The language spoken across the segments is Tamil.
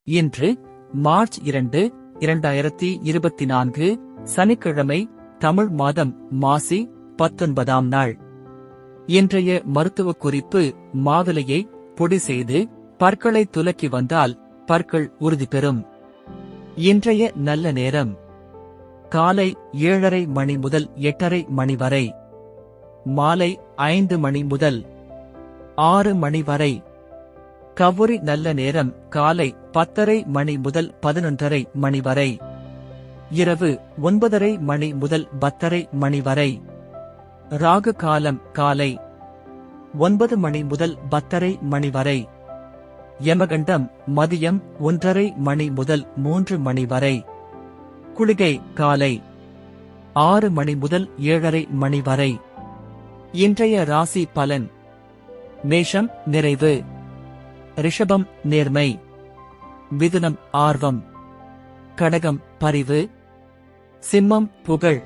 இன்று மார்ச் 2, 2024 சனிக்கிழமை, தமிழ் மாதம் மாசி 19ஆம் நாள். இன்றைய மருத்துவ குறிப்பு: மாதுளையை பொடி செய்து பற்களை துலக்கி வந்தால் பற்கள் உறுதி பெறும். இன்றைய நல்ல நேரம்: காலை 7:30 மணி முதல் 8:30 மணி வரை, மாலை 5 மணி முதல் 6 மணி வரை. கவுரி நல்ல நேரம்: காலை 10:30 மணி முதல் 11:30 மணி வரை, இரவு 9:30 மணி முதல் 10:30 மணி வரை. ராகு காலம்: காலை 9 மணி முதல் 10:30 மணி வரை. யமகண்டம்: மதியம் 1:30 மணி முதல் 3 மணி வரை. குளிகை: காலை 6 மணி முதல் 7:30 மணி வரை. இன்றைய ராசி பலன்: மேஷம் நிறைவு, ரிஷபம் நேர்மை, மிதுனம் ஆர்வம், கடகம் பரிவு, சிம்மம் புகழ்,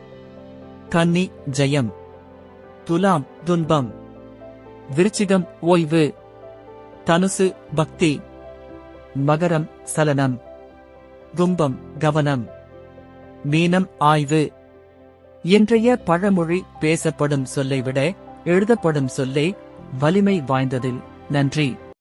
கன்னி ஜெயம், துலாம் துன்பம், விருச்சிகம் ஓய்வு, தனுசு பக்தி, மகரம் சலனம், கும்பம் கவனம், மீனம் ஆய்வு. இன்றைய பழமொழி: பேசப்படும் சொல்லை விட எழுதப்படும் சொல்லே வலிமை வாய்ந்தது. நன்றி.